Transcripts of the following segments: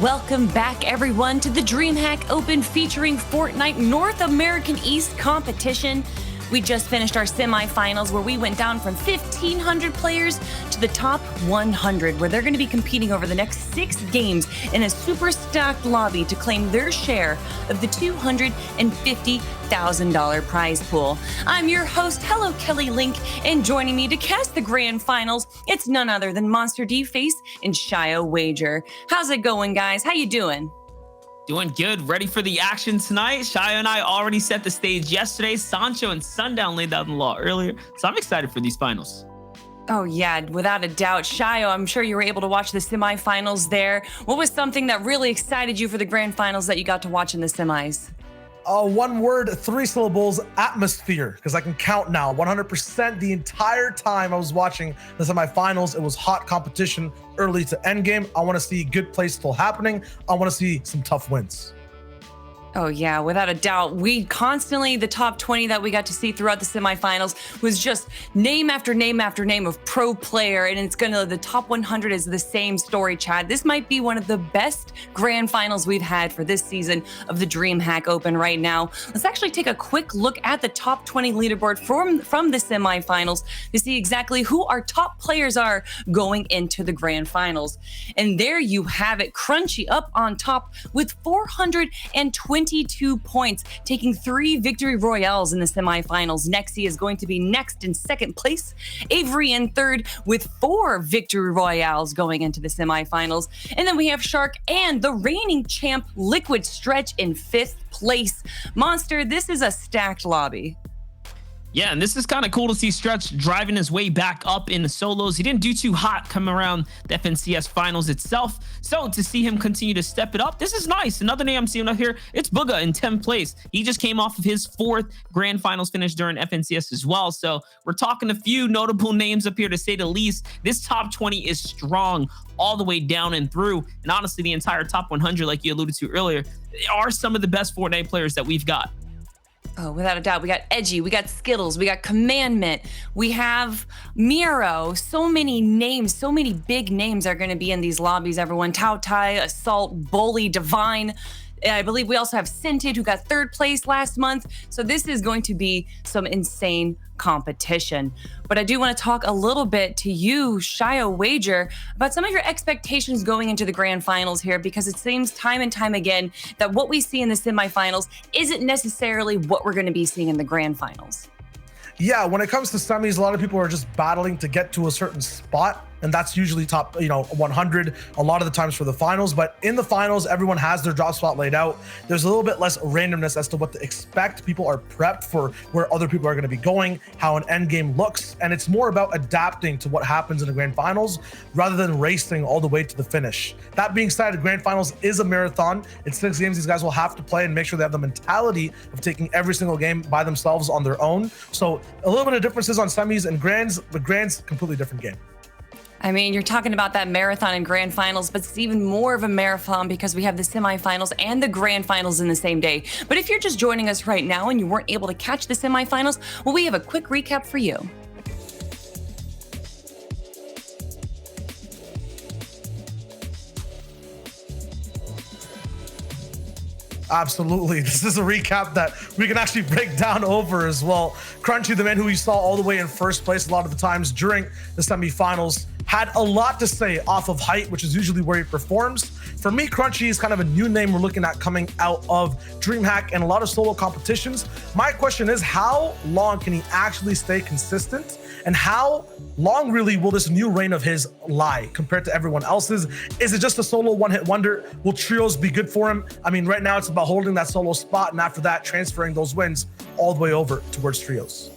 Welcome back, everyone, to the DreamHack Open featuring Fortnite North American East competition. We just finished our semifinals where we went down from 1,500 players to the top 100, where they're going to be competing over the next 6 games in a super stacked lobby to claim their share of the $250,000 prize pool. I'm your host, Hello Kelly Link, and joining me to cast the grand finals, it's none other than Monster D Face and Shio Wager. How's it going, guys? How you doing? Doing good. Ready for the action tonight. Shia and I already set the stage yesterday. Sancho and Sundown laid down the law earlier. So I'm excited for these finals. Oh, yeah, without a doubt. Shio, I'm sure you were able to watch the semifinals there. What was something that really excited you for the grand finals that you got to watch in the semis? One word, 3 syllables, atmosphere, because I can count now. 100% the entire time I was watching the semifinals. It was hot competition early to end game. I want to see good plays still happening. I want to see some tough wins. Oh, yeah, without a doubt. We constantly, the top 20 that we got to see throughout the semifinals was just name after name after name of pro player. And it's going to, the top 100 is the same story, Chad. This might be one of the best grand finals we've had for this season of the DreamHack Open right now. Let's actually take a quick look at the top 20 leaderboard from the semifinals to see exactly who our top players are going into the grand finals. And there you have it, Crunchy up on top with 422 points, taking 3 victory royales in the semifinals. Nexi is going to be next in second place. Avery in third with 4 victory royales going into the semifinals. And then we have Shark and the reigning champ Liquid Stretch in 5th place. Monster, this is a stacked lobby. Yeah, and this is kind of cool to see Stretch driving his way back up in the solos. He didn't do too hot coming around the FNCS finals itself. So to see him continue to step it up, this is nice. Another name I'm seeing up here, it's Booga in 10th place. He just came off of his 4th grand finals finish during FNCS as well. So we're talking a few notable names up here to say the least. This top 20 is strong all the way down and through. And honestly, the entire top 100, like you alluded to earlier, are some of the best Fortnite players that we've got. Oh, without a doubt. We got Edgy, we got Skittles, we got Commandment, we have Miro. So many names, so many big names are going to be in these lobbies, everyone. Tao Tai, Assault, Bully, Divine. I believe we also have Scented, who got 3rd place last month. So this is going to be some insane competition. But I do want to talk a little bit to you, Shio Wager, about some of your expectations going into the grand finals here, because it seems time and time again that what we see in the semifinals isn't necessarily what we're going to be seeing in the grand finals. Yeah, when it comes to semis, a lot of people are just battling to get to a certain spot. And that's usually top, 100 a lot of the times for the finals. But in the finals, everyone has their drop spot laid out. There's a little bit less randomness as to what to expect. People are prepped for where other people are going to be going, how an end game looks. And it's more about adapting to what happens in the grand finals rather than racing all the way to the finish. That being said, the grand finals is a marathon. It's 6 games these guys will have to play and make sure they have the mentality of taking every single game by themselves on their own. So a little bit of differences on semis and grands, but grands, completely different game. I mean, you're talking about that marathon and grand finals, but it's even more of a marathon because we have the semifinals and the grand finals in the same day. But if you're just joining us right now and you weren't able to catch the semifinals, well, we have a quick recap for you. Absolutely. This is a recap that we can actually break down over as well. Crunchy, the man who we saw all the way in 1st place a lot of the times during the semifinals, had a lot to say off of height, which is usually where he performs. For me, Crunchy is kind of a new name we're looking at coming out of DreamHack and a lot of solo competitions. My question is, how long can he actually stay consistent? And how long really will this new reign of his lie compared to everyone else's? Is it just a solo one-hit wonder? Will trios be good for him? I mean, right now it's about holding that solo spot and after that, transferring those wins all the way over towards trios.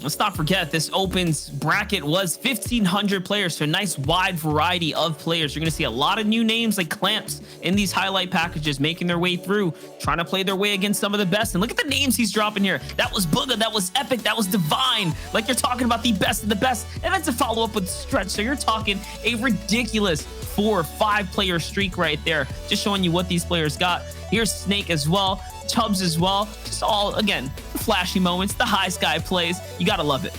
Let's not forget this Opens bracket was 1,500 players, so a nice wide variety of players. You're going to see a lot of new names like Clamps in these highlight packages making their way through, trying to play their way against some of the best. And look at the names he's dropping here. That was Booga, that was Epic, that was Divine. Like, you're talking about the best of the best. And that's a follow-up with Stretch. So you're talking a ridiculous 4 or 5 player streak right there, just showing you what these players got. Here's Snake as well, Tubbs as well. Just all, again, the flashy moments, the high sky plays. You gotta love it.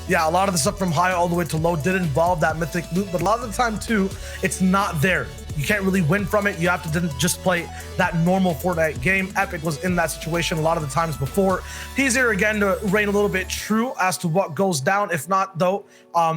Yeah, a lot of the stuff from high all the way to low did involve that mythic loot, but a lot of the time too, it's not there. You can't really win from it. You have to just play that normal Fortnite game. Epic was in that situation a lot of the times before. He's here again to reign a little bit true as to what goes down. If not, though,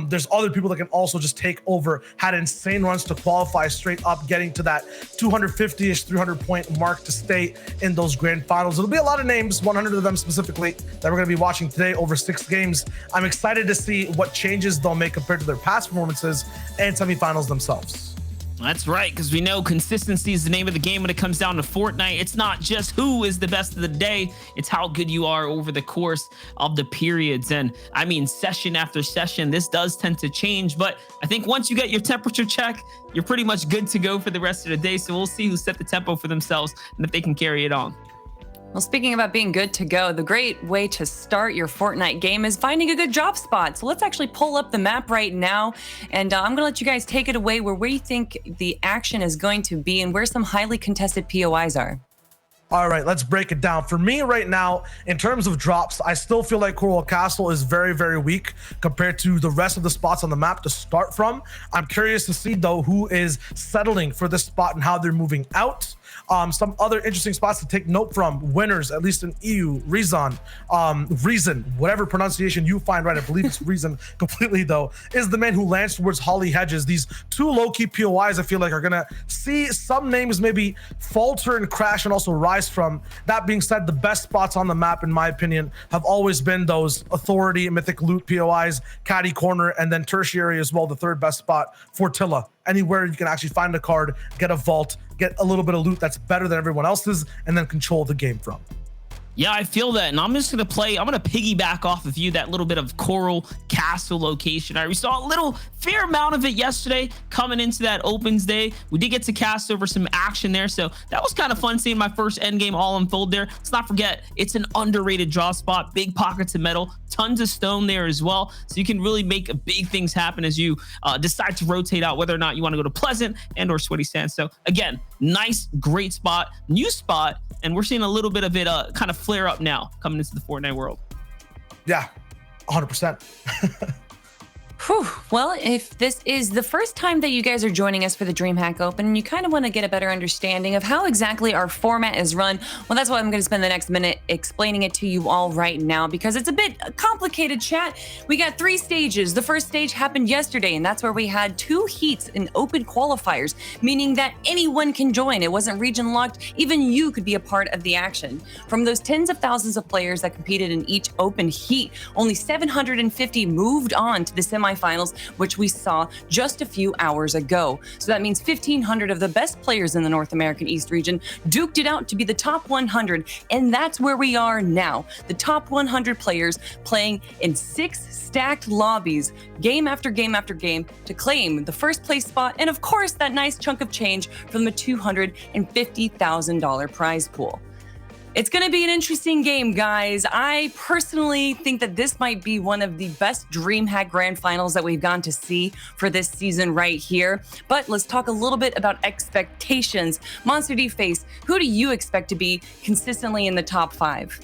there's other people that can also just take over. Had insane runs to qualify straight up, getting to that 250-ish, 300-point mark to stay in those grand finals. It'll be a lot of names, 100 of them specifically, that we're going to be watching today over 6 games. I'm excited to see what changes they'll make compared to their past performances and semifinals themselves. That's right, because we know consistency is the name of the game when it comes down to Fortnite. It's not just who is the best of the day, it's how good you are over the course of the periods. And I mean, session after session, this does tend to change, but I think once you get your temperature check, you're pretty much good to go for the rest of the day. So we'll see who set the tempo for themselves and if they can carry it on. Well, speaking about being good to go, the great way to start your Fortnite game is finding a good drop spot. So let's actually pull up the map right now, and I'm going to let you guys take it away where you think the action is going to be and where some highly contested POIs are. All right, let's break it down. For me right now, in terms of drops, I still feel like Coral Castle is very, very weak compared to the rest of the spots on the map to start from. I'm curious to see, though, who is settling for this spot and how they're moving out. Some other interesting spots to take note from. Winners, at least in EU, Reason, whatever pronunciation you find right, I believe it's Reason completely, though, is the man who lands towards Holly Hedges. These two low-key POIs, I feel like, are going to see some names maybe falter and crash and also rise from. That being said, the best spots on the map, in my opinion, have always been those Authority, Mythic Loot POIs, Caddy Corner, and then Tertiary as well, the third best spot, Fortilla. Anywhere you can actually find a card, get a vault, get a little bit of loot that's better than everyone else's, and then control the game from. Yeah, I feel that. And I'm just going to I'm going to piggyback off of you, that little bit of Coral Castle location. We saw a little fair amount of it yesterday coming into that opens day. We did get to cast over some action there. So that was kind of fun seeing my first end game all unfold there. Let's not forget, it's an underrated draw spot, big pockets of metal, tons of stone there as well. So you can really make big things happen as you decide to rotate out whether or not you want to go to Pleasant and or Sweaty Sands. So again, nice, great spot, new spot. And we're seeing a little bit of it kind of flare up now coming into the Fortnite world. Yeah, 100%. Whew. Well, if this is the first time that you guys are joining us for the DreamHack Open and you kind of want to get a better understanding of how exactly our format is run, well, that's why I'm going to spend the next minute explaining it to you all right now, because it's a bit complicated, chat. We got 3 stages. The first stage happened yesterday, and that's where we had 2 heats in open qualifiers, meaning that anyone can join. It wasn't region locked. Even you could be a part of the action. From those tens of thousands of players that competed in each open heat, only 750 moved on to the semifinals, which we saw just a few hours ago. So that means 1,500 of the best players in the North American East region duked it out to be the top 100, and that's where we are now. The top 100 players playing in 6 stacked lobbies, game after game after game, to claim the first place spot, and of course that nice chunk of change from the $250,000 prize pool. It's going to be an interesting game, guys. I personally think that this might be one of the best DreamHack Grand Finals that we've gone to see for this season right here. But let's talk a little bit about expectations. Monster D Face, who do you expect to be consistently in the top 5?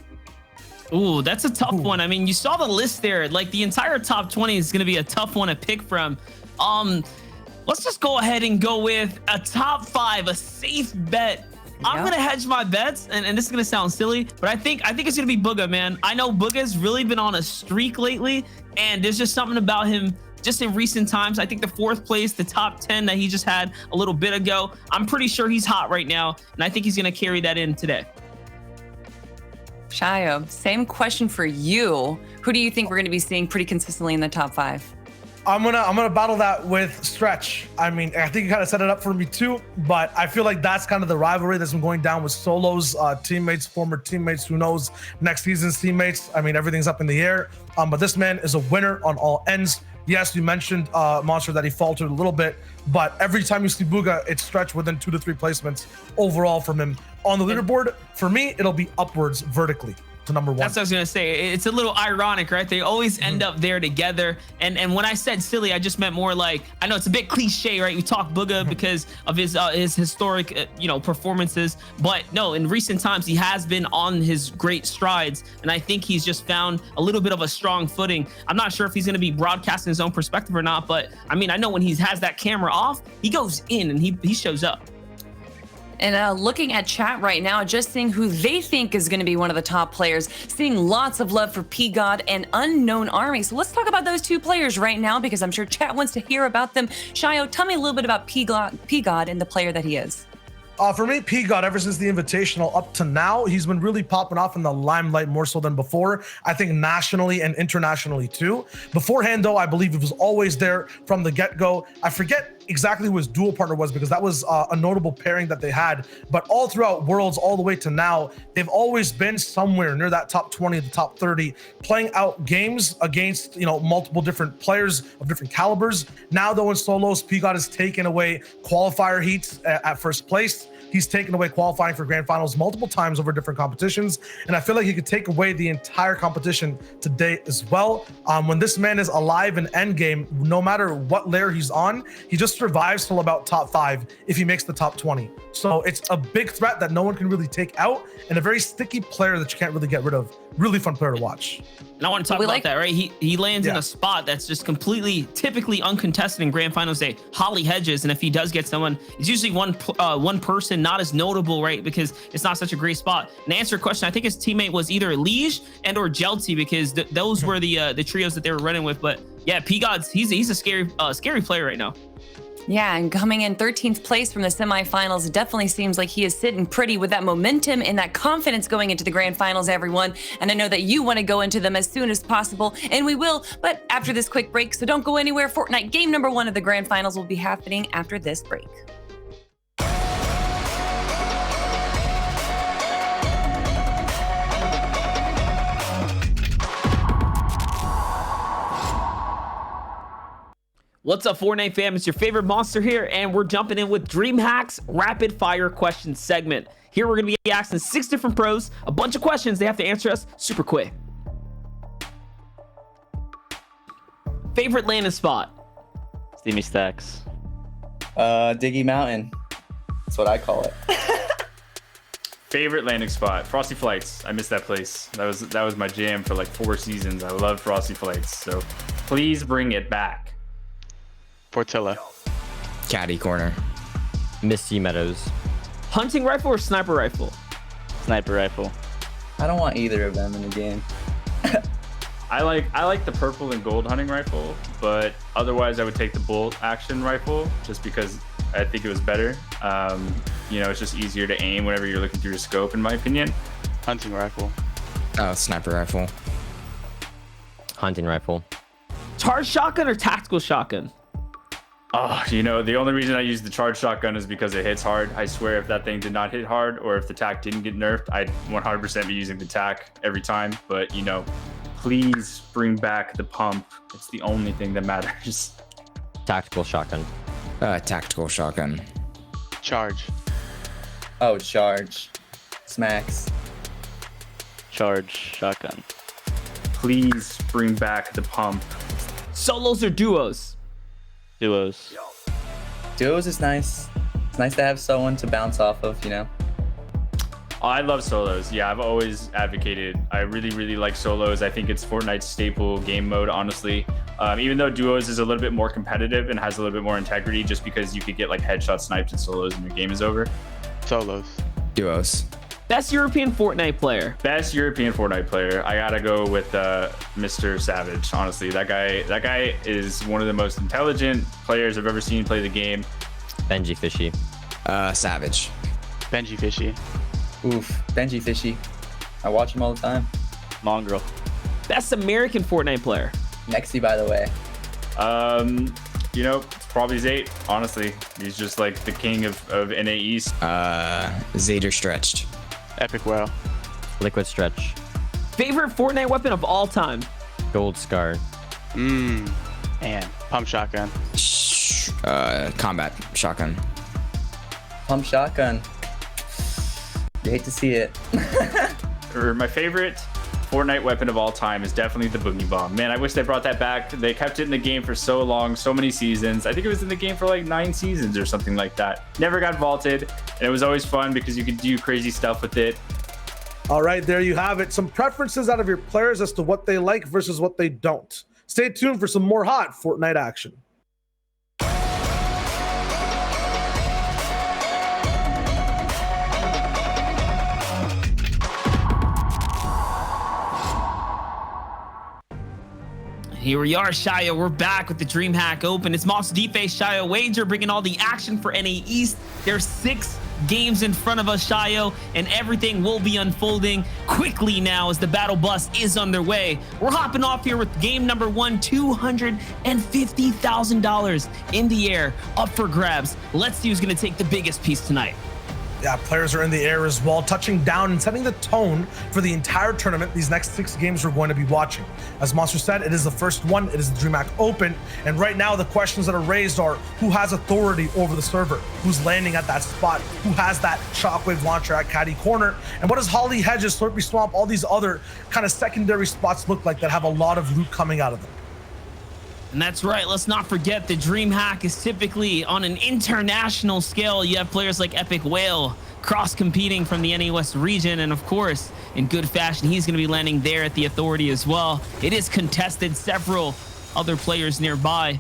Ooh, that's a tough one. I mean, you saw the list there. Like, the entire top 20 is going to be a tough one to pick from. Let's just go ahead and go with a top 5, a safe bet. I'm gonna hedge my bets, and this is gonna sound silly, but I think it's gonna be Booga, man. I know Booga's really been on a streak lately, and there's just something about him just in recent times. I think the 4th place, the top 10 that he just had a little bit ago, I'm pretty sure he's hot right now, and I think he's gonna carry that in today. Shayo, same question for you. Who do you think we're gonna be seeing pretty consistently in the top 5? I'm gonna battle that with Stretch. I mean, I think you kind of set it up for me too, but I feel like that's kind of the rivalry that's been going down with Solo's teammates, former teammates, who knows, next season's teammates. I mean, everything's up in the air. But this man is a winner on all ends. Yes, you mentioned Monster that he faltered a little bit, but every time you see Booga, it's Stretch within 2 to 3 placements overall from him on the leaderboard. For me, it'll be upwards vertically. to number 1. That's what I was gonna say. It's a little ironic, right? They always end up there together. And when I said silly, I just meant more like, I know it's a bit cliche, right? We talk Booga because of his historic, performances. But no, in recent times, he has been on his great strides. And I think he's just found a little bit of a strong footing. I'm not sure if he's gonna be broadcasting his own perspective or not, but I mean, I know when he has that camera off, he goes in and he shows up. And looking at chat right now, just seeing who they think is going to be one of the top players, seeing lots of love for P-God and Unknown Army. So let's talk about those 2 players right now, because I'm sure chat wants to hear about them. Shayo, tell me a little bit about P-God and the player that he is. For me, P-God, ever since the Invitational up to now, he's been really popping off in the limelight more so than before. I think nationally and internationally too. Beforehand, though, I believe he was always there from the get-go. I forget exactly who his dual partner was, because that was a notable pairing that they had. But all throughout Worlds, all the way to now, they've always been somewhere near that top 20, the top 30, playing out games against, multiple different players of different calibers. Now, though, in solos, P-God has taken away qualifier heats at first place. He's taken away qualifying for grand finals multiple times over different competitions. And I feel like he could take away the entire competition today as well. When this man is alive in endgame, no matter what layer he's on, he just survives till about top 5 if he makes the top 20. So it's a big threat that no one can really take out, and a very sticky player that you can't really get rid of. Really fun player to watch. And I want to talk about that, right? He lands in a spot that's just completely, typically uncontested in grand finals day. Holly hedges, and if he does get someone, it's usually one person, not as notable, right? Because it's not such a great spot. And to answer your question, I think his teammate was either Liege and or Jelty, because those were the trios that they were running with. But yeah, P-God's he's a scary player right now. Yeah, and coming in 13th place from the semifinals, it definitely seems like he is sitting pretty with that momentum and that confidence going into the grand finals, everyone. And I know that you want to go into them as soon as possible, and we will, but after this quick break, so don't go anywhere. Fortnite game number 1 of the grand finals will be happening after this break. What's up, Fortnite fam? It's your favorite monster here, and we're jumping in with DreamHack's rapid fire question segment. Here we're gonna be asking 6 different pros a bunch of questions. They have to answer us super quick. Favorite landing spot? Steamy Stacks. Diggy Mountain. That's what I call it. Favorite landing spot? Frosty Flights. I miss that place. That was my jam for like 4 seasons. I love Frosty Flights. So please bring it back. Portilla. Caddy corner. Misty Meadows. Hunting rifle or sniper rifle? Sniper rifle. I don't want either of them in the game. I like the purple and gold hunting rifle, but otherwise I would take the bolt action rifle just because I think it was better. It's just easier to aim whenever you're looking through your scope, in my opinion. Hunting rifle. Oh, sniper rifle. Hunting rifle. Charged shotgun or tactical shotgun? Oh, the only reason I use the charged shotgun is because it hits hard. I swear if that thing did not hit hard, or if the tac didn't get nerfed, I'd 100% be using the tac every time. But, please bring back the pump. It's the only thing that matters. Tactical shotgun. Tactical shotgun. Charge. Oh, charge. Smacks. Charge shotgun. Please bring back the pump. Solos or duos? Duos. Duos is nice. It's nice to have someone to bounce off of, I love solos. Yeah, I've always advocated. I really, really like solos. I think it's Fortnite's staple game mode, honestly. Even though duos is a little bit more competitive and has a little bit more integrity, just because you could get like headshot snipes in solos and your game is over. Solos. Duos. Best European Fortnite player? Best European Fortnite player. I gotta go with Mr. Savage. Honestly, that guy is one of the most intelligent players I've ever seen play the game. Benji Fishy. Savage. Benji Fishy. Oof, Benji Fishy. I watch him all the time. Mongrel. Best American Fortnite player? Nexy, by the way. It's probably Zayt. Honestly, he's just like the king of NA East. Zader stretched. Epic Wow. Liquid Stretch. Favorite Fortnite weapon of all time? Gold Scar. And pump shotgun. Combat shotgun. Pump shotgun. You hate to see it. Or my favorite, Fortnite weapon of all time is definitely the boogie bomb. Man, I wish they brought that back. They kept it in the game for so long, so many seasons. I think it was in the game for like 9 seasons or something like that. Never got vaulted, and it was always fun because you could do crazy stuff with it. All right, there you have it. Some preferences out of your players as to what they like versus what they don't. Stay tuned for some more hot Fortnite action. Here we are, Shia. We're back with the DreamHack Open. It's Monster D-Face, Shia Wager, bringing all the action for NA East. There's 6 games in front of us, Shio, and everything will be unfolding quickly now as the battle bus is underway. We're hopping off here with game number 1, $250,000 in the air, up for grabs. Let's see who's going to take the biggest piece tonight. Yeah, players are in the air as well, touching down and setting the tone for the entire tournament. These next 6 games we're going to be watching. As Monster said, it is the first one. It is the DreamHack Open. And right now, the questions that are raised are who has authority over the server? Who's landing at that spot? Who has that shockwave launcher at Caddy Corner? And what does Holly, Hedges, Slurpee Swamp, all these other kind of secondary spots look like that have a lot of loot coming out of them? And that's right. Let's not forget the DreamHack is typically on an international scale. You have players like Epic Whale cross-competing from the NA West region. And of course, in good fashion, he's going to be landing there at the Authority as well. It is contested, several other players nearby.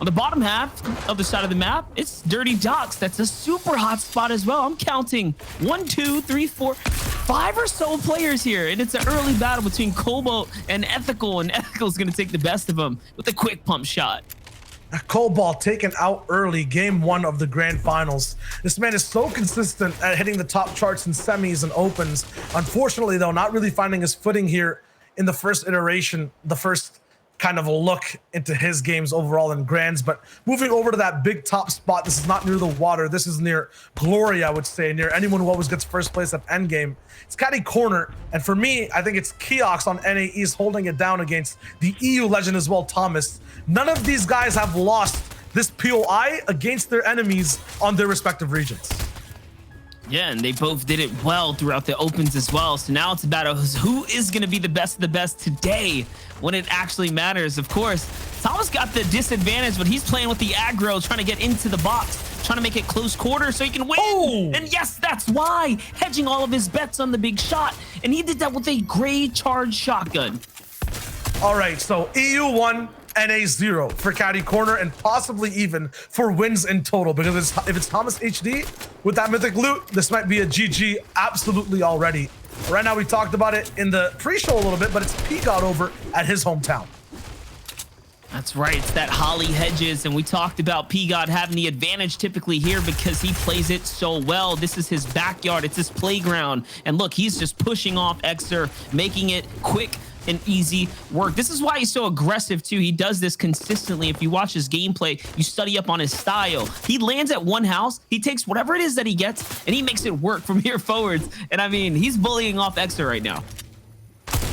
On the bottom half of the side of the map, it's Dirty Docks. That's a super hot spot as well. I'm counting 1, 2, 3, 4, 5 or so players here. And it's an early battle between Cobalt and Ethical. And Ethical's going to take the best of them with a quick pump shot. Cobalt taken out early, game 1 of the grand finals. This man is so consistent at hitting the top charts in semis and opens. Unfortunately, though, not really finding his footing here in the first iteration, the first kind of a look into his games overall in grands. But moving over to that big top spot, this is not near the water. This is near glory, I would say, near anyone who always gets first place at endgame. It's Caddy Corner, and for me, I think it's Kiox on NA East holding it down against the EU legend as well, Thomas. None of these guys have lost this POI against their enemies on their respective regions. Yeah, and they both did it well throughout the opens as well. So now it's about who is going to be the best of the best today when it actually matters. Of course, Thomas got the disadvantage, but he's playing with the aggro, trying to get into the box, trying to make it close quarter so he can win. Oh! And yes, that's why. Hedging all of his bets on the big shot. And he did that with a gray charge shotgun. All right, so EU 1, NA 0 for Caddy Corner, and possibly even for wins in total, because if it's Thomas HD with that mythic loot, this might be a GG absolutely already. Right now, we talked about it in the pre-show a little bit, but it's P-God over at his hometown. That's right, it's that Holly Hedges, and we talked about P-God having the advantage typically here because he plays it so well. This is his backyard, it's his playground, and look, he's just pushing off Xer, making it quick and easy work. This is why he's so aggressive too. He does this consistently. If you watch his gameplay, you study up on his style. He lands at one house, he takes whatever it is that he gets, and he makes it work from here forwards. And I mean, he's bullying off Xer right now.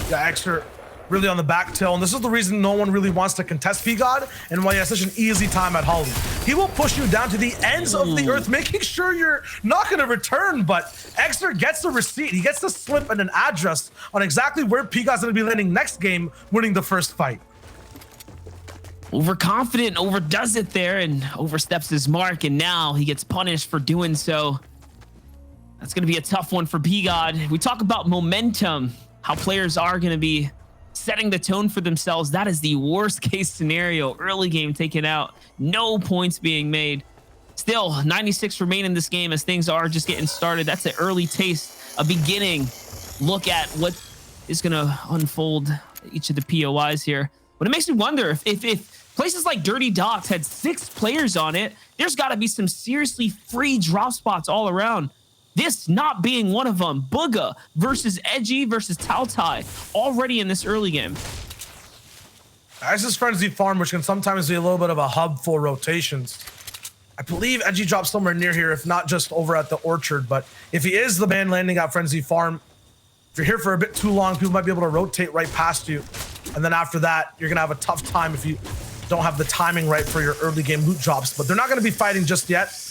Yeah, Xer really on the back tail, and this is the reason no one really wants to contest P-God and why he has such an easy time at Holly. He will push you down to the ends of the earth, making sure you're not going to return, but Xer gets the receipt. He gets the slip and an address on exactly where P-God's going to be landing next game, winning the first fight. Overconfident, overdoes it there and oversteps his mark, and now he gets punished for doing so. That's going to be a tough one for P-God. We talk about momentum, how players are going to be setting the tone for themselves. That is the worst case scenario. Early game taken out, no points being made. Still 96 remain in this game as things are just getting started. That's an early taste, a beginning look at what is going to unfold each of the POIs here. But it makes me wonder if places like Dirty Docks had 6 players on it, there's got to be some seriously free drop spots all around. This not being one of them. Booga versus Edgy versus Tautai already in this early game. As his Frenzy Farm, which can sometimes be a little bit of a hub for rotations. I believe Edgy drops somewhere near here, if not just over at the Orchard. But if he is the man landing at Frenzy Farm, if you're here for a bit too long, people might be able to rotate right past you. And then after that, you're going to have a tough time if you don't have the timing right for your early game loot drops. But they're not going to be fighting just yet.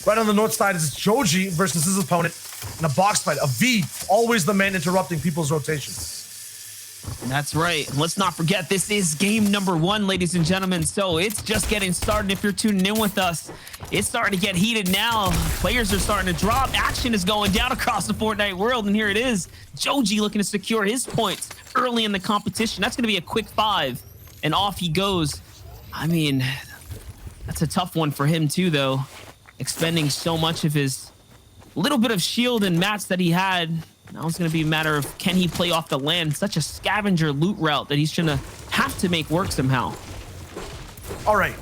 Right on the north side is Joji versus his opponent in a box fight. A V, always the man interrupting people's rotations. That's right. Let's not forget, this is game number 1, ladies and gentlemen. So it's just getting started. If you're tuning in with us, it's starting to get heated now. Players are starting to drop. Action is going down across the Fortnite world. And here it is. Joji looking to secure his points early in the competition. That's going to be a quick 5. And off he goes. I mean, that's a tough one for him too, though. Expending so much of his little bit of shield and mats that he had. Now it's going to be a matter of, can he play off the land? Such a scavenger loot route that he's going to have to make work somehow. All right.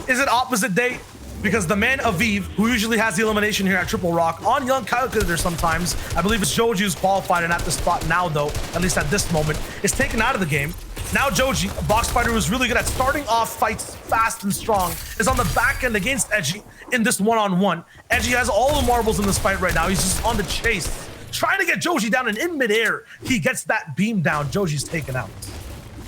Is it opposite day? Because the man Aviv, who usually has the elimination here at Triple Rock, on Young Calculator sometimes, I believe it's Joji who's qualified and at the spot now, though, at least at this moment, is taken out of the game. Now Joji, a box fighter who's really good at starting off fights fast and strong, is on the back end against Edgy in this one-on-one. Edgy has all the marbles in this fight right now. He's just on the chase, trying to get Joji down, and in midair, he gets that beam down. Joji's taken out.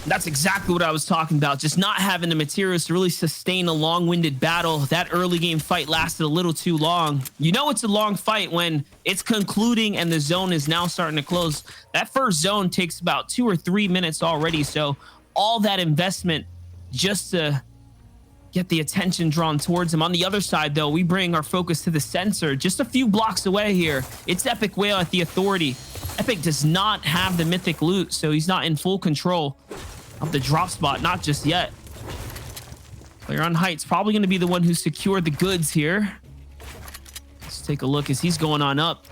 That's exactly what I was talking about. Just not having the materials to really sustain a long-winded battle. That early game fight lasted a little too long. You know it's a long fight when it's concluding and the zone is now starting to close. That first zone takes about 2 or 3 minutes already. So all that investment just to get the attention drawn towards him. On the other side, though, we bring our focus to the sensor just a few blocks away here. It's Epic Whale at the Authority. Epic does not have the mythic loot, so he's not in full control of the drop spot, not just yet. Player on Height's probably going to be the one who secured the goods here. Let's take a look as he's going on up.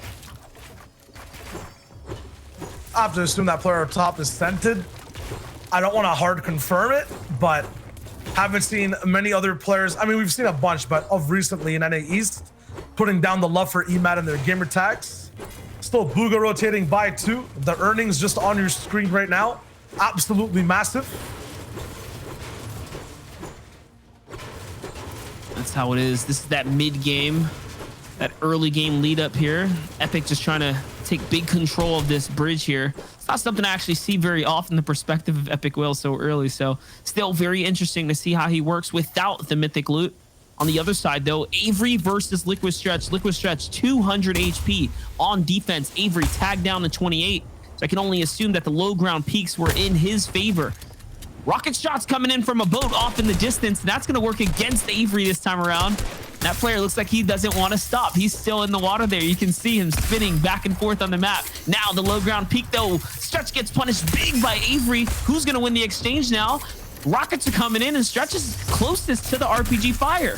I have to assume that player up top is scented. I don't want to hard confirm it, but haven't seen many other players. I mean, we've seen a bunch, but of recently in NA East, putting down the love for EMAT in their gamer tags. Still Booga rotating by 2. The earnings just on your screen right now. Absolutely massive. That's how it is. This is that mid game, that early game lead up here. Epic just trying to take big control of this bridge here. It's not something I actually see very often, the perspective of Epic Whale so early. So still very interesting to see how he works without the mythic loot. On the other side, though, Avery versus Liquid Stretch. Liquid Stretch, 200 HP on defense. Avery tagged down to 28. So I can only assume that the low ground peaks were in his favor. Rocket shots coming in from a boat off in the distance. And that's going to work against Avery this time around. That player looks like he doesn't want to stop. He's still in the water there. You can see him spinning back and forth on the map. Now the low ground peak, though. Stretch gets punished big by Avery. Who's going to win the exchange now? Rockets are coming in, and Stretch is closest to the RPG fire.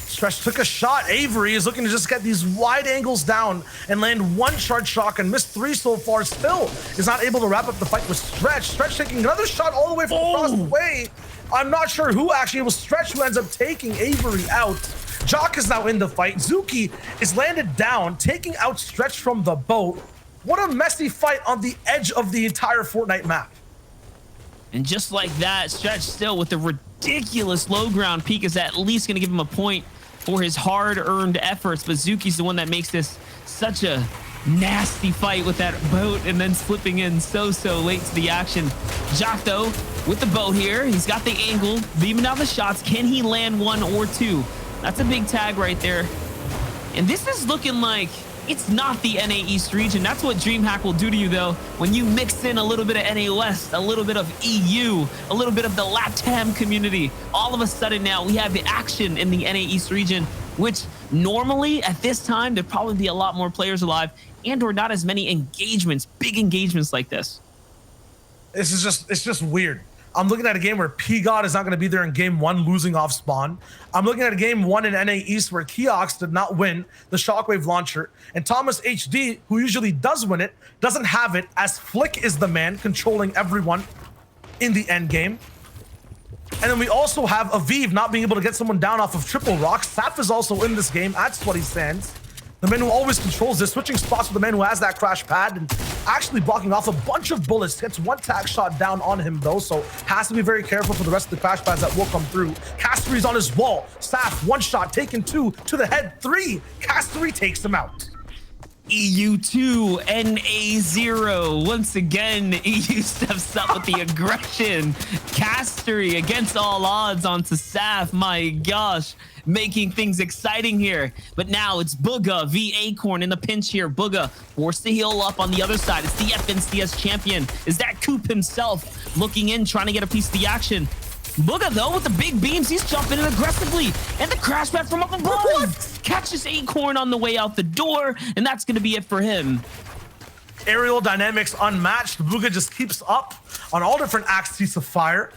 Stretch took a shot. Avery is looking to just get these wide angles down and land one charge shock and missed 3 so far. Still is not able to wrap up the fight with Stretch. Stretch taking another shot all the way from across the way. I'm not sure who actually, it was Stretch who ends up taking Avery out. Jock is now in the fight. Zuki is landed down, taking out Stretch from the boat. What a messy fight on the edge of the entire Fortnite map. And just like that, Stretch still with the ridiculous low ground peak is at least going to give him a point for his hard-earned efforts. But Zuki's the one that makes this such a nasty fight with that boat and then slipping in so late to the action. Jock, though, with the boat here. He's got the angle, beaming down the shots. Can he land 1 or 2? That's a big tag right there. And this is looking like it's not the NA East region. That's what DreamHack will do to you, though, when you mix in a little bit of NA West, a little bit of EU, a little bit of the LATAM community. All of a sudden now we have the action in the NA East region, which normally at this time, there'd probably be a lot more players alive and or not as many engagements, big engagements like this. It's just weird. I'm looking at a game where P-God is not going to be there in game 1, losing off spawn. I'm looking at a game 1 in NA East where Keox did not win the Shockwave launcher, and Thomas HD, who usually does win it, doesn't have it, as Flick is the man controlling everyone in the end game. And then we also have Aviv not being able to get someone down off of Triple Rock. Saf is also in this game at Sweaty Sands. The man who always controls this, switching spots with the man who has that crash pad and actually blocking off a bunch of bullets. Gets 1 tag shot down on him, though, so has to be very careful for the rest of the crash pads that will come through. Castery's on his wall. Saf, 1 shot, taken 2 to the head, 3. Castery takes him out. EU2, NA0. Once again, EU steps up with the aggression. Castery against all odds onto Saf. My gosh, making things exciting here. But now it's Booga v Acorn in the pinch here. Booga forced to heal up on the other side. It's the FNCS champion. Is that Coop himself looking in, trying to get a piece of the action? Booga, though, with the big beams, he's jumping in aggressively. And the crash pad from up above catches Acorn on the way out the door, and that's going to be it for him. Aerial dynamics unmatched. Booga just keeps up on all different axes of fire.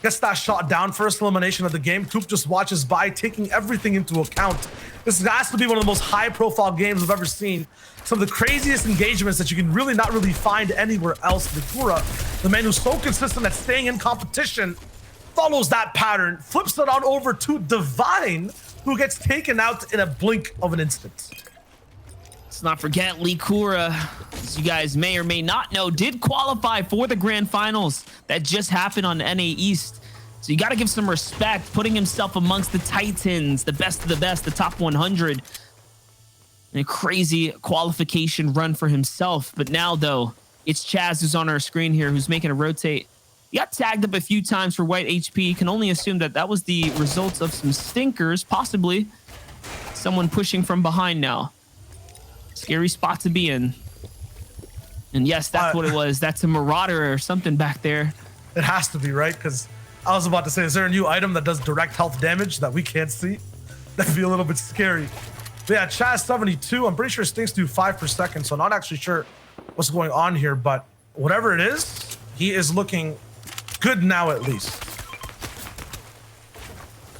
Gets that shot down. First elimination of the game. Coop just watches by, taking everything into account. This has to be one of the most high-profile games I've ever seen. Some of the craziest engagements that you can not really find anywhere else. Likura, the man who's so consistent at staying in competition, follows that pattern, flips it on over to Divine, who gets taken out in a blink of an instant. Let's not forget Likura, as you guys may or may not know, did qualify for the grand finals that just happened on NA East. So you got to give some respect, putting himself amongst the Titans, the best of the best, the top 100. And a crazy qualification run for himself. But now, though, it's Chaz who's on our screen here, who's making a rotate. He got tagged up a few times for white HP. Can only assume that that was the results of some stinkers, possibly. Someone pushing from behind now. Scary spot to be in. And yes, that's what it was. That's a Marauder or something back there. It has to be, right? Because I was about to say, is there a new item that does direct health damage that we can't see? That'd be a little bit scary. But yeah, Chaz 72. I'm pretty sure stinks do 5 per second, so not actually sure what's going on here. But whatever it is, he is looking good now, at least.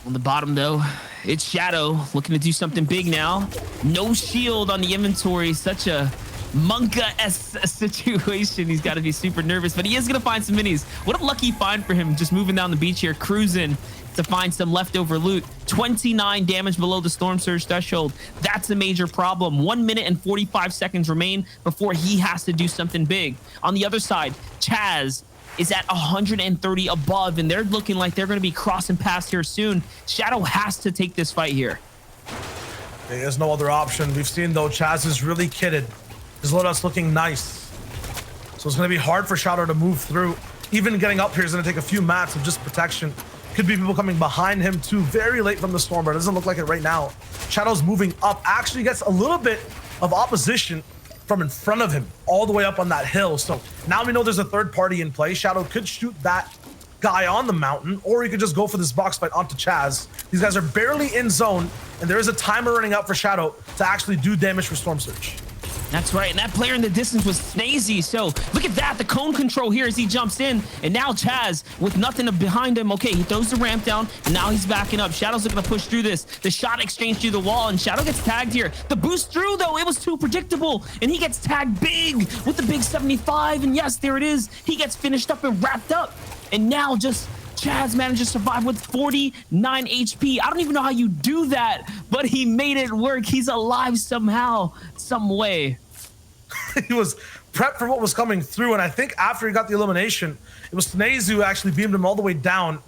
On the bottom, though, it's Shadow looking to do something big now. No shield on the inventory. Such a Monka-esque situation. He's got to be super nervous, but he is going to find some minis. What a lucky find for him, just moving down the beach here, cruising to find some leftover loot. 29 damage below the Storm Surge threshold. That's a major problem. 1 minute and 45 seconds remain before he has to do something big. On the other side, Chaz is at 130 above, and they're looking like they're going to be crossing paths here soon. Shadow has to take this fight here. There's no other option. We've seen, though, Chaz is really kitted. His loadout's looking nice. So it's going to be hard for Shadow to move through. Even getting up here is going to take a few mats of just protection. Could be people coming behind him, too, very late from the storm, but it doesn't look like it right now. Shadow's moving up. Actually gets a little bit of opposition from in front of him, all the way up on that hill. So now we know there's a third party in play. Shadow could shoot that guy on the mountain, or he could just go for this box fight onto Chaz. These guys are barely in zone, and there is a timer running out for Shadow to actually do damage for Storm Surge. That's right, and that player in the distance was Snazy. So look at that, the cone control here as he jumps in, and now Chaz with nothing behind him. Okay, he throws the ramp down, and now he's backing up. Shadow's looking to push through this. The shot exchange through the wall, and Shadow gets tagged here. The boost through, though, it was too predictable, and he gets tagged big with the big 75, and yes, there it is. He gets finished up and wrapped up, and now just Chaz manages to survive with 49 HP. I don't even know how you do that, but he made it work. He's alive somehow, some way. He was prepped for what was coming through, and I think after he got the elimination, it was Snaze who actually beamed him all the way down,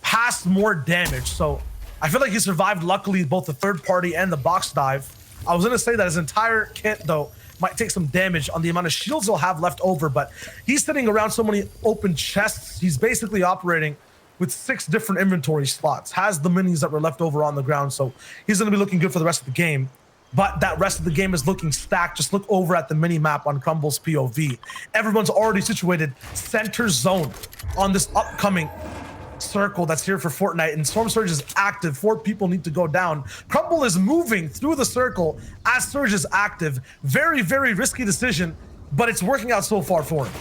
past more damage. So I feel like he survived, luckily, both the third party and the box dive. I was going to say that his entire kit, though, might take some damage on the amount of shields he'll have left over, but he's sitting around so many open chests. He's basically operating with 6 different inventory slots, has the minis that were left over on the ground, so he's going to be looking good for the rest of the game. But that rest of the game is looking stacked. Just look over at the mini map on Crumble's POV. Everyone's already situated center zone on this upcoming circle that's here for Fortnite, and Storm Surge is active. 4 people need to go down. Crumble is moving through the circle as Surge is active. Very, very risky decision, but it's working out so far for him.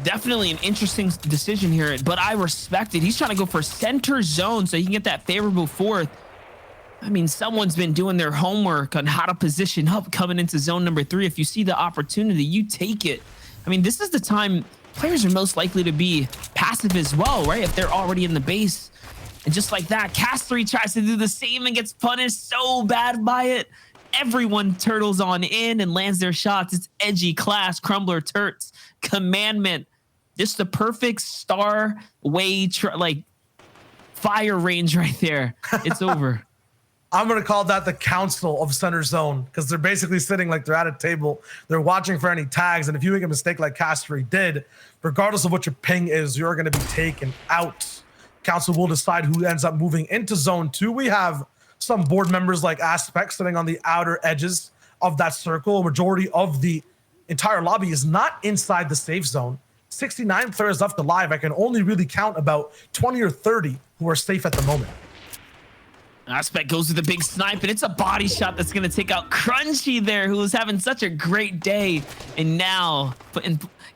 Definitely an interesting decision here, but I respect it. He's trying to go for center zone so he can get that favorable fourth. I mean, someone's been doing their homework on how to position up coming into zone number 3. If you see the opportunity, you take it. I mean, this is the time players are most likely to be passive as well, right? If they're already in the base. And just like that, Castery tries to do the same and gets punished so bad by it. Everyone turtles on in and lands their shots. It's edgy class, Crumbler, Turts, Commandment. Just the perfect star way, like fire range right there. It's over. I'm going to call that the council of center zone, because they're basically sitting like they're at a table. They're watching for any tags. And if you make a mistake like Castry did, regardless of what your ping is, you're going to be taken out. Council will decide who ends up moving into zone 2. We have some board members like Aspect sitting on the outer edges of that circle. A majority of the entire lobby is not inside the safe zone. 69 players left alive. I can only really count about 20 or 30 who are safe at the moment. Aspect goes with a big snipe, and it's a body shot that's going to take out Crunchy there, who was having such a great day. And now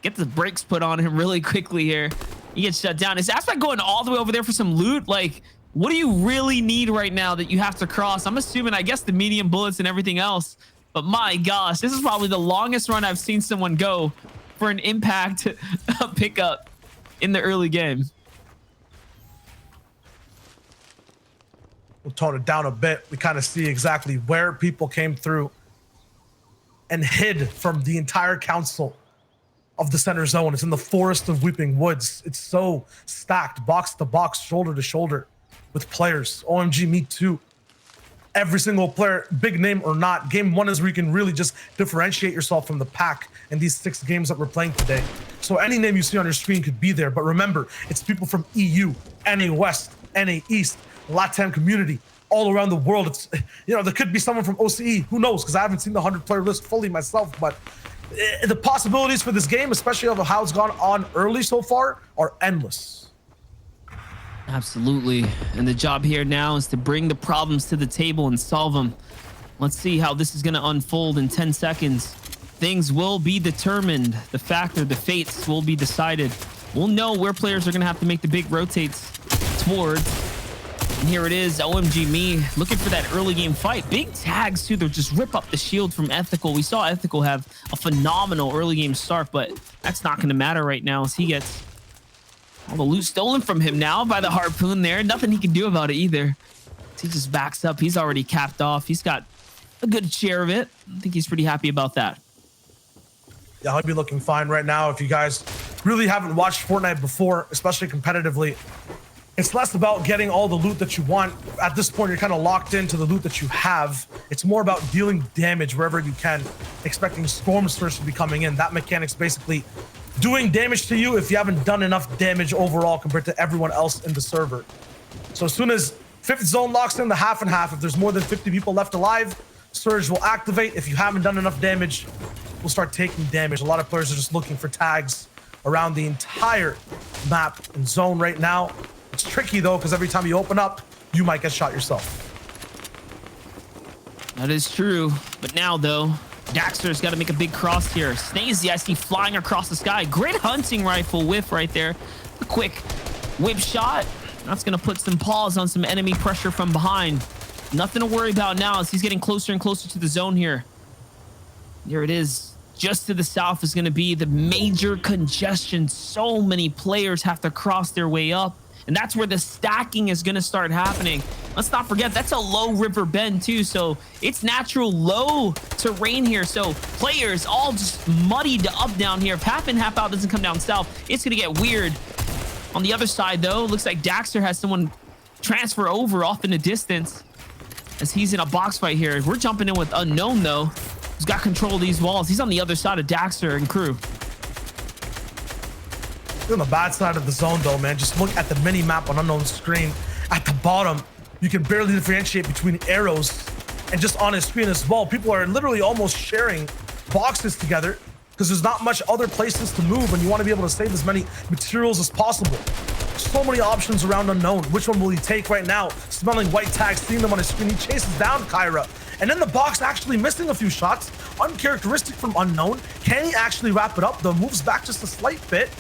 get the brakes put on him really quickly here. He gets shut down. Is Aspect going all the way over there for some loot? Like, what do you really need right now that you have to cross? I'm assuming, I guess, the medium bullets and everything else. But my gosh, this is probably the longest run I've seen someone go for an impact pickup in the early game. We'll tone it down a bit. We kind of see exactly where people came through and hid from the entire council of the center zone. It's in the Forest of Weeping Woods. It's so stacked, box to box, shoulder to shoulder with players. OMG, me too. Every single player, big name or not. Game 1 is where you can really just differentiate yourself from the pack in these 6 games that we're playing today. So any name you see on your screen could be there. But remember, it's people from EU, NA West, NA East, Latam community, all around the world. It's, there could be someone from OCE. Who knows? Because I haven't seen the 100-player list fully myself. But the possibilities for this game, especially of how it's gone on early so far, are endless. Absolutely. And the job here now is to bring the problems to the table and solve them. Let's see how this is going to unfold in 10 seconds. Things will be determined. The fates will be decided. We'll know where players are going to have to make the big rotates towards. And here it is, OMG me, looking for that early game fight. Big tags too, they'll just rip up the shield from Ethical. We saw Ethical have a phenomenal early game start, but that's not going to matter right now as he gets all the loot stolen from him now by the Harpoon there. Nothing he can do about it either. He just backs up. He's already capped off. He's got a good share of it. I think he's pretty happy about that. Yeah, I'll be looking fine right now. If you guys really haven't watched Fortnite before, especially competitively, it's less about getting all the loot that you want. At this point, you're kind of locked into the loot that you have. It's more about dealing damage wherever you can, expecting Storm Surge to be coming in. That mechanic's basically doing damage to you if you haven't done enough damage overall compared to everyone else in the server. So as soon as 5th zone locks in the half and half, if there's more than 50 people left alive, Surge will activate. If you haven't done enough damage, we'll start taking damage. A lot of players are just looking for tags around the entire map and zone right now. It's tricky though, because every time you open up, you might get shot yourself. That is true. But now though, Daxter's got to make a big cross here. Snazy, I see flying across the sky. Great hunting rifle whiff right there. A quick whip shot. That's going to put some pause on some enemy pressure from behind. Nothing to worry about now as he's getting closer and closer to the zone here. Here it is. Just to the south is going to be the major congestion. So many players have to cross their way up. And that's where the stacking is going to start happening. Let's not forget, that's a low river bend too. So it's natural low terrain here. So players all just muddied up down here. If half in, half out doesn't come down south, it's going to get weird. On the other side though, looks like Daxter has someone transfer over off in the distance as he's in a box fight here. We're jumping in with Unknown though. He's got control of these walls. He's on the other side of Daxter and crew. On the bad side of the zone though, man, just look at the mini map on Unknown's screen. At the bottom, you can barely differentiate between arrows, and just on his screen as well, people are literally almost sharing boxes together because there's not much other places to move and you want to be able to save as many materials as possible. So many options around Unknown. Which one will he take right now? Smelling white tags, seeing them on his screen. He chases down Kyra. And in the box, actually missing a few shots. Uncharacteristic from Unknown. Can he actually wrap it up? The moves back just a slight bit.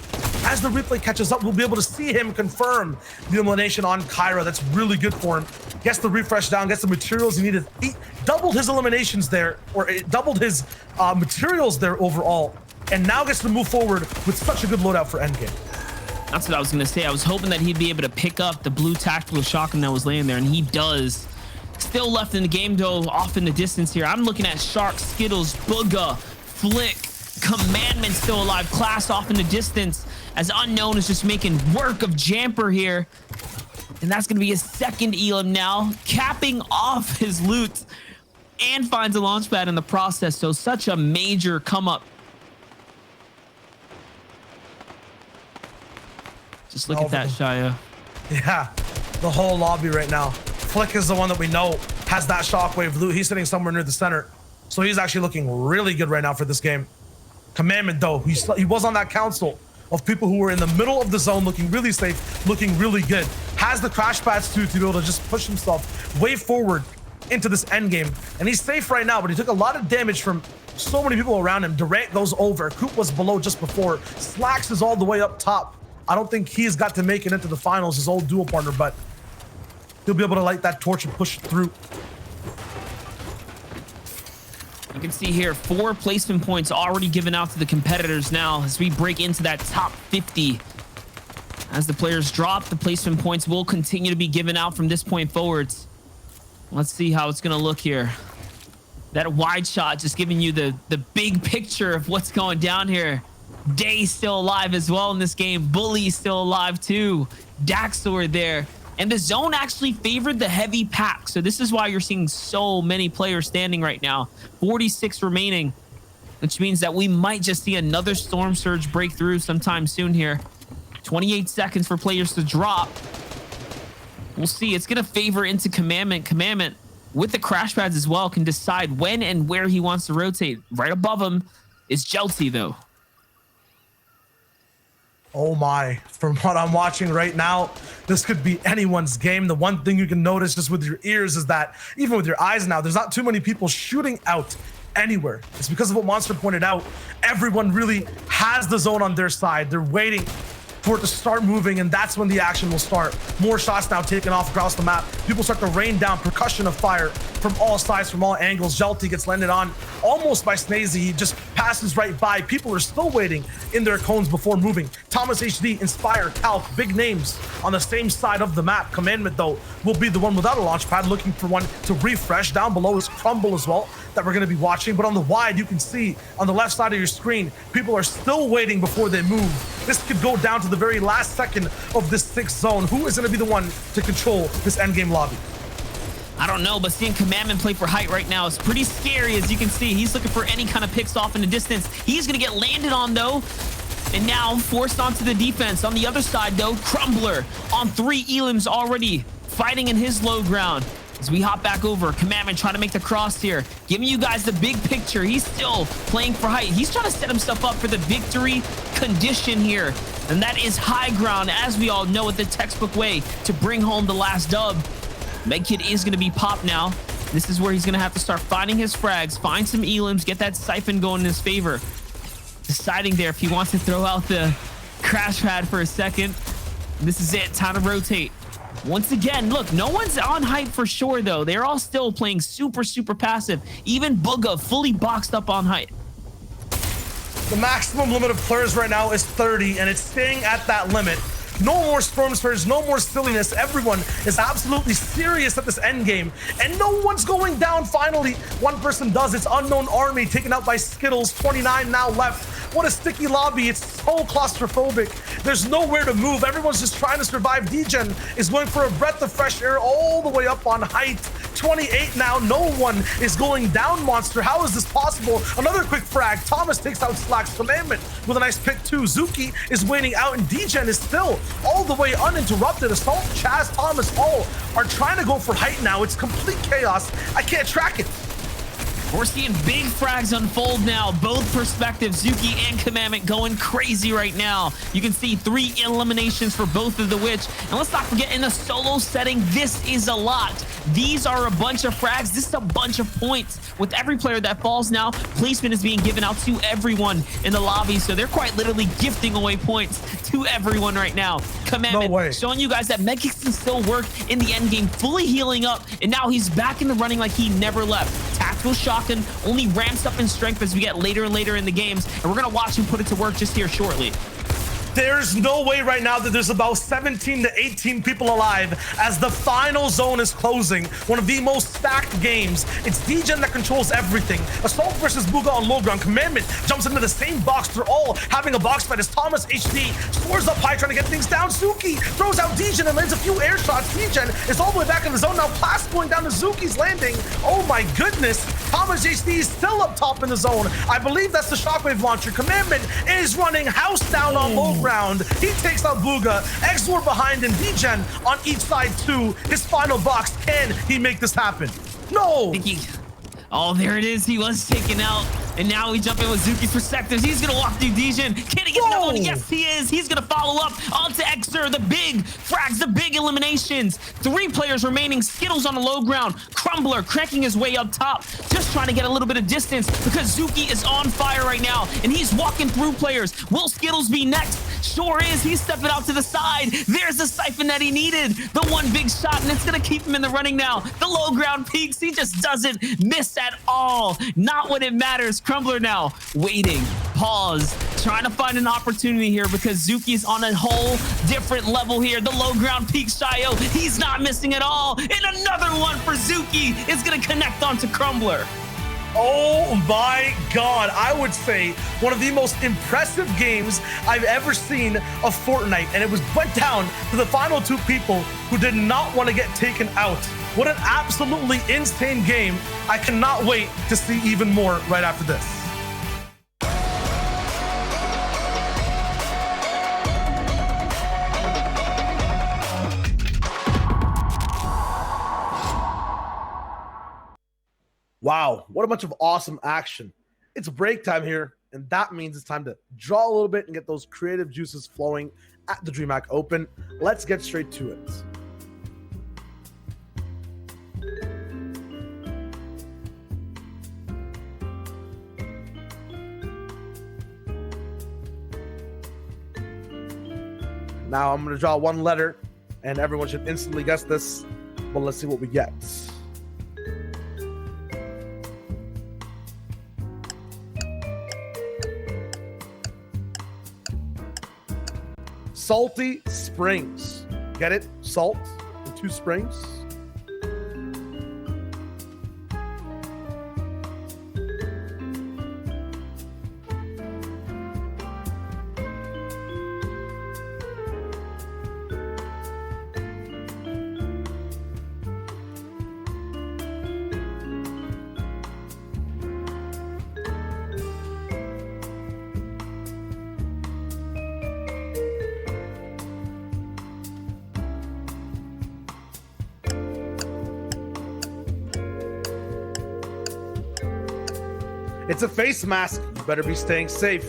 As the replay catches up, we'll be able to see him confirm the elimination on Kyra. That's really good for him. Gets the refresh down, gets the materials he needed. He doubled his eliminations there, or it doubled his materials there overall. And now gets to move forward with such a good loadout for endgame. That's what I was going to say. I was hoping that he'd be able to pick up the blue tactical shotgun that was laying there, and he does. Still left in the game, though, off in the distance here. I'm looking at Shark, Skittles, Booga, Flick, Commandment still alive, Class off in the distance, as Unknown is just making work of Jamper here. And that's going to be his second Elam now, capping off his loot and finds a launch pad in the process. So such a major come up. Just look at that, Shia. Yeah, the whole lobby right now. Flick is the one that we know has that shockwave loot. He's sitting somewhere near the center. So he's actually looking really good right now for this game. Commandment, though, he was on that council of people who were in the middle of the zone, looking really safe, looking really good. Has the crash pads too, to be able to just push himself way forward into this end game. And he's safe right now, but he took a lot of damage from so many people around him. Durant goes over. Coop was below just before. Slacks is all the way up top. I don't think he's got to make it into the finals, his old dual partner, but he'll be able to light that torch and push it through. You can see here 4 placement points already given out to the competitors now as we break into that top 50. As the players drop, the placement points will continue to be given out from this point forwards. Let's see how it's going to look here. That wide shot just giving you the big picture of what's going down here. Day still alive as well in this game. Bully still alive too. Daxor there. And the zone actually favored the heavy pack. So this is why you're seeing so many players standing right now. 46 remaining, which means that we might just see another storm surge breakthrough sometime soon here. 28 seconds for players to drop. We'll see. It's going to favor into Commandment. Commandment, with the crash pads as well, can decide when and where he wants to rotate. Right above him is Jelty, though. Oh my, from what I'm watching right now, this could be anyone's game. The one thing you can notice just with your ears is that even with your eyes now, there's not too many people shooting out anywhere. It's because of what Monster pointed out. Everyone really has the zone on their side. They're waiting for it to start moving, and that's when the action will start. More shots now taken off across the map. People start to rain down percussion of fire from all sides, from all angles. Jelty gets landed on almost by Snazy. He just passes right by. People are still waiting in their cones before moving. Thomas HD, Inspire, Calc, big names on the same side of the map. Commandment, though, will be the one without a launch pad, looking for one to refresh. Down below is Crumble as well, that we're going to be watching. But on the wide, you can see on the left side of your screen, people are still waiting before they move. This could go down to the very last second of this 6th zone. Who is going to be the one to control this endgame lobby? I don't know, but seeing Commandment play for height right now is pretty scary. As you can see, he's looking for any kind of picks off in the distance. He's going to get landed on, though, and now forced onto the defense. On the other side, though, Crumbler on 3 Elims already fighting in his low ground. As we hop back over, Commandment trying to make the cross here, giving you guys the big picture. He's still playing for height. He's trying to set himself up for the victory condition here, and that is high ground, as we all know, it the textbook way to bring home the last dub. Medkit is going to be popped now. This is where he's going to have to start finding his frags, find some Elims, get that siphon going in his favor. Deciding there if he wants to throw out the crash pad for a second. This is it. Time to rotate. Once again, look, no one's on height for sure, though. They're all still playing super, super passive. Even Booga fully boxed up on height. The maximum limit of players right now is 30, and it's staying at that limit. No more storm spurs, no more silliness. Everyone is absolutely serious at this end game, and no one's going down. Finally, one person does. It's Unknown Army taken out by Skittles. 29 now left. What a sticky lobby. It's so claustrophobic. There's nowhere to move. Everyone's just trying to survive. Degen is going for a breath of fresh air all the way up on height. 28 now. No one is going down, Monster. How is this possible? Another quick frag. Thomas takes out Slack's Commandment with a nice pick too. Zuki is waiting out, and Degen is still all the way uninterrupted. Assault, Chaz, Thomas, all are trying to go for height now. It's complete chaos. I can't track it. We're seeing big frags unfold now. Both perspectives, Zuki and Commandment going crazy right now. You can see 3 eliminations for both of the Witch. And let's not forget, in a solo setting, this is a lot. These are a bunch of frags. This is a bunch of points. With every player that falls now, placement is being given out to everyone in the lobby. So they're quite literally gifting away points to everyone right now. Commandment showing you guys that medkits can still work in the end game, fully healing up. And now he's back in the running like he never left. Tactical Shotgun only ramps up in strength as we get later and later in the games, and we're gonna watch him put it to work just here shortly. There's no way right now that there's about 17 to 18 people alive as the final zone is closing. One of the most stacked games. It's DGen that controls everything. Assault versus Booga on low ground. Commandment jumps into the same box. They're all having a box fight as Thomas HD scores up high trying to get things down. Suki throws out DGen and lands a few air shots. DGen is all the way back in the zone now. Pass going down to Zuki's landing. Oh my goodness. Thomas HD is still up top in the zone. I believe that's the shockwave launcher. Commandment is running house down on low ground. He takes out Booga. Exor behind and DGen on each side too. His final box. Can he make this happen? No! Oh, there it is. He was taken out. And now we jump in with Zuki's perspectives. He's going to walk through DGen. Can he get another one? Yes, he is. He's going to follow up onto Exer. The big frags, the big eliminations. 3 players remaining. Skittles on the low ground. Crumbler cranking his way up top. Just trying to get a little bit of distance because Zuki is on fire right now. And he's walking through players. Will Skittles be next? Sure is. He's stepping out to the side. There's the siphon that he needed. The one big shot, and it's going to keep him in the running now. The low ground peaks. He just doesn't miss at all. Not when it matters. Crumbler now waiting, pause, trying to find an opportunity here because Zuki's on a whole different level here. The low ground peak Shio, he's not missing at all. And another one for Zuki is going to connect onto Crumbler. Oh my God. I would say one of the most impressive games I've ever seen of Fortnite. And it went down to the final 2 people who did not want to get taken out. What an absolutely insane game. I cannot wait to see even more right after this. Wow, what a bunch of awesome action. It's break time here, and that means it's time to draw a little bit and get those creative juices flowing at the DreamHack Open. Let's get straight to it. Now I'm going to draw one letter, and everyone should instantly guess this, but let's see what we get. Salty Springs. Get it? Salt and 2 springs. It's a face mask. You better be staying safe.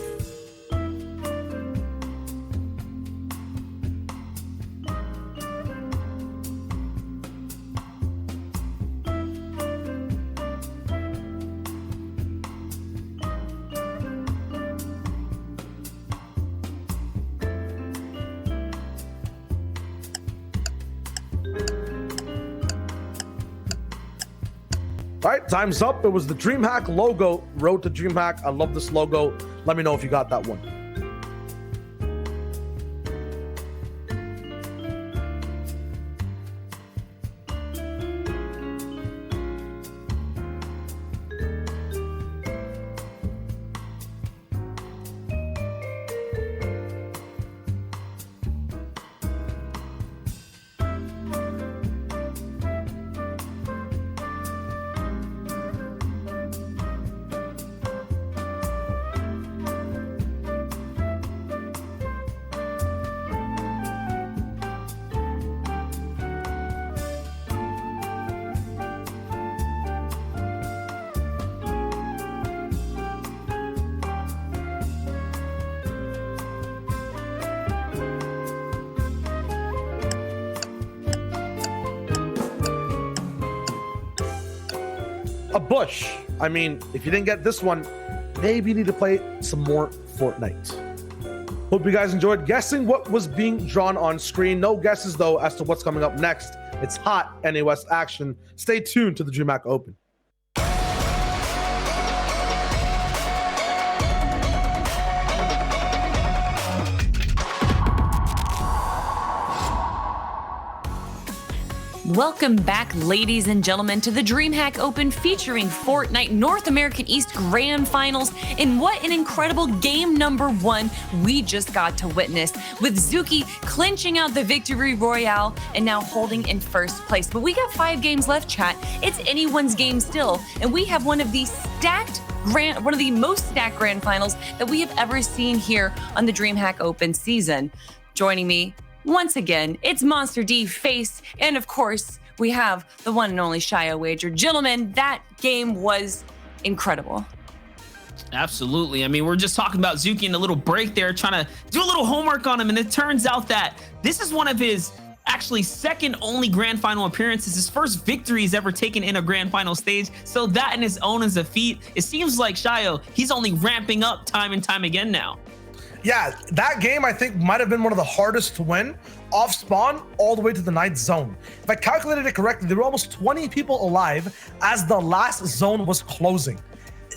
All right, time's up. It was the DreamHack logo. Road to DreamHack. I love this logo. Let me know if you got that one. A bush. I mean, if you didn't get this one, maybe you need to play some more Fortnite. Hope you guys enjoyed guessing what was being drawn on screen. No guesses, though, as to what's coming up next. It's hot NA West action. Stay tuned to the DreamHack Open. Welcome back, ladies and gentlemen, to the DreamHack Open featuring Fortnite North American East Grand Finals. And what an incredible game number 1 we just got to witness, with Zuki clinching out the victory royale and now holding in first place. But we got 5 games left, chat. It's anyone's game still, and we have one of the most stacked grand finals that we have ever seen here on the DreamHack Open season. Joining me once again, it's Monster D, Face, and of course, we have the one and only Shia Wager. Gentlemen, that game was incredible. Absolutely. I mean, we're just talking about Zuki in a little break there, trying to do a little homework on him, and it turns out that this is one of his actually second only grand final appearances, his first victory he's ever taken in a grand final stage. So that in his own is a feat. It seems like Shio, he's only ramping up time and time again now. Yeah, that game I think might have been one of the hardest to win off spawn all the way to the 9th zone. If I calculated it correctly, there were almost 20 people alive as the last zone was closing.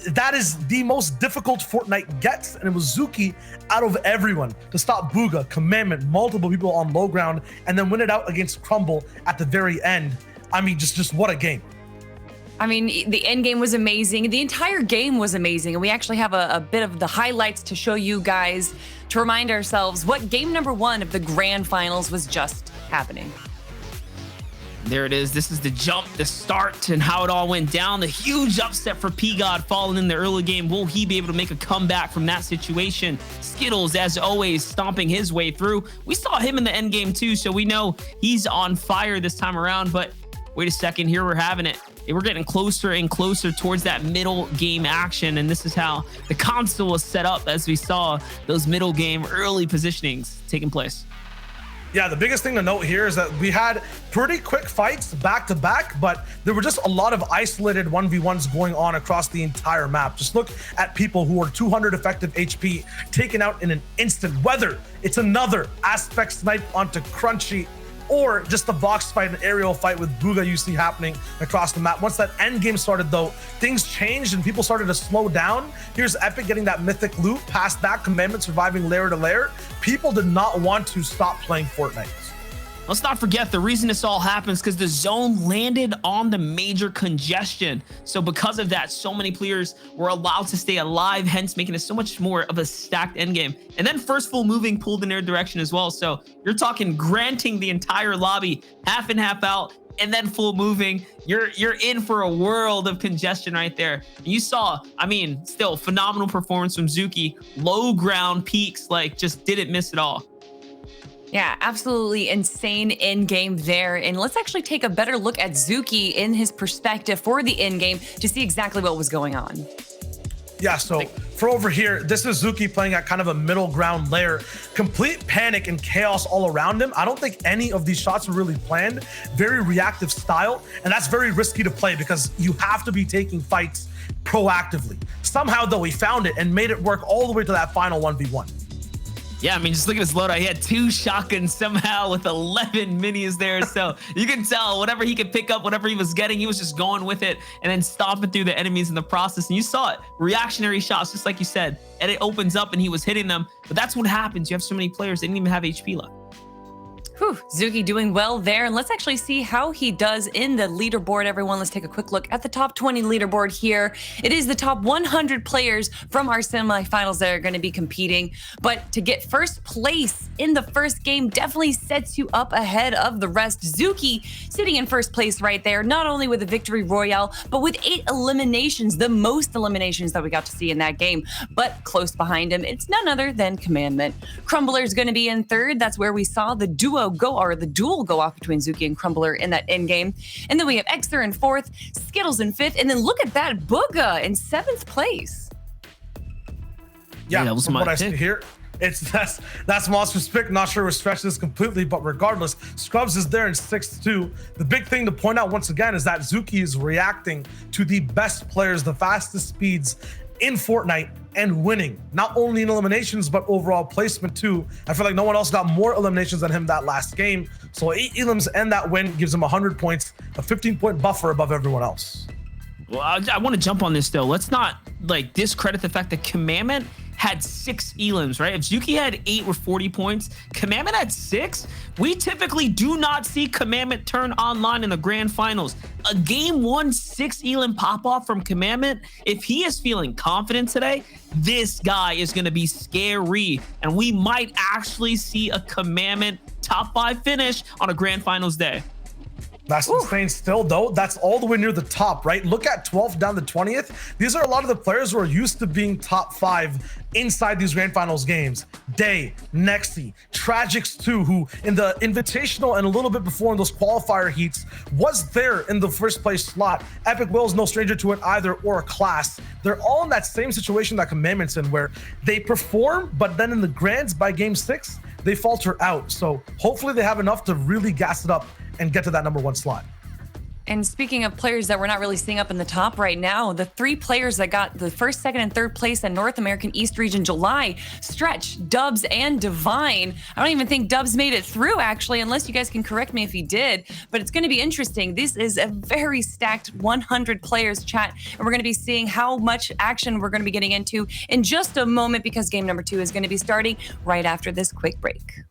That is the most difficult Fortnite gets, and it was Zuki out of everyone to stop Booga, Commandment, multiple people on low ground, and then win it out against Crumble at the very end. I mean, just what a game. I mean, the end game was amazing. The entire game was amazing. And we actually have a bit of the highlights to show you guys to remind ourselves what game number 1 of the grand finals was just happening. There it is. This is the jump, the start, and how it all went down. The huge upset for P-God falling in the early game. Will he be able to make a comeback from that situation? Skittles, as always, stomping his way through. We saw him in the end game too, so we know he's on fire this time around. But wait a second, here we're having it. We're getting closer and closer towards that middle game action, and this is how the console was set up as we saw those middle game early positionings taking place. Yeah, the biggest thing to note here is that we had pretty quick fights back to back, but there were just a lot of isolated 1v1s going on across the entire map. Just look at people who are 200 effective HP taken out in an instant, whether it's another aspect snipe onto Crunchy or just the box fight and aerial fight with Booga you see happening across the map. Once that end game started though, things changed and people started to slow down. Here's Epic getting that mythic loot, past that Commandment surviving layer to layer. People did not want to stop playing Fortnite. Let's not forget the reason this all happens because the zone landed on the major congestion. So because of that, so many players were allowed to stay alive, hence making it so much more of a stacked endgame. And then first full moving pulled in their direction as well. So you're talking granting the entire lobby, half in, half out, and then full moving. You're in for a world of congestion right there. You saw, I mean, still phenomenal performance from Zuki. Low ground peaks, like just didn't miss it all. Yeah, absolutely insane end game there. And let's actually take a better look at Zuki in his perspective for the end game to see exactly what was going on. Yeah, so for over here, this is Zuki playing at kind of a middle ground layer. Complete panic and chaos all around him. I don't think any of these shots were really planned. Very reactive style, and that's very risky to play because you have to be taking fights proactively. Somehow, though, he found it and made it work all the way to that final 1v1. Yeah, I mean, just look at his loadout. He had 2 shotguns somehow with 11 minis there. So you can tell whatever he could pick up, whatever he was getting, he was just going with it and then stomping through the enemies in the process. And you saw it, reactionary shots, just like you said, and it opens up and he was hitting them. But that's what happens. You have so many players, they didn't even have HP left. Whew, Zuki doing well there. And let's actually see how he does in the leaderboard, everyone. Let's take a quick look at the top 20 leaderboard here. It is the top 100 players from our semifinals that are going to be competing. But to get first place in the first game definitely sets you up ahead of the rest. Zuki sitting in first place right there, not only with a victory royale, but with 8 eliminations, the most eliminations that we got to see in that game. But close behind him, it's none other than Commandment. Crumbler's going to be in third. That's where we saw the duel go off between Zuki and Crumbler in that end game. And then we have Exer in 4th, Skittles in 5th, and then look at that, Booga in 7th place. Yeah, that was from my what I pick. see here, that's Monster's pick. Not sure we stretch this completely, but regardless, Scrubs is there in 6th too. The big thing to point out once again is that Zuki is reacting to the best players, the fastest speeds in Fortnite, and winning, not only in eliminations, but overall placement too. I feel like no one else got more eliminations than him that last game. So 8 elims and that win gives him 100 points, a 15-point buffer above everyone else. Well, I want to jump on this though. Let's not like discredit the fact that Commandment had 6 elims, right? If Zuki had 8 or 40 points, Commandment had 6. We typically do not see Commandment turn online in the grand finals. A game 1 6 elim pop off from Commandment, if he is feeling confident today, this guy is going to be scary, and we might actually see a Commandment top 5 finish on a grand finals day. That's insane still, though. That's all the way near the top, right? Look at 12th down to 20th. These are a lot of the players who are used to being top 5 inside these grand finals games. Day, Nexi, Tragics 2, who in the invitational and a little bit before in those qualifier heats was there in the first place slot. Epic Will's no stranger to it either, or a class. They're all in that same situation that Commandment's in, where they perform, but then in the grands by game 6, they falter out. So hopefully they have enough to really gas it up and get to that number 1 slot. And speaking of players that we're not really seeing up in the top right now, the 3 players that got the first, second, and third place in North American East Region July, Stretch, Dubs, and Divine. I don't even think Dubs made it through, actually, unless you guys can correct me if he did. But it's going to be interesting. This is a very stacked 100 players chat, and we're going to be seeing how much action we're going to be getting into in just a moment, because game number 2 is going to be starting right after this quick break.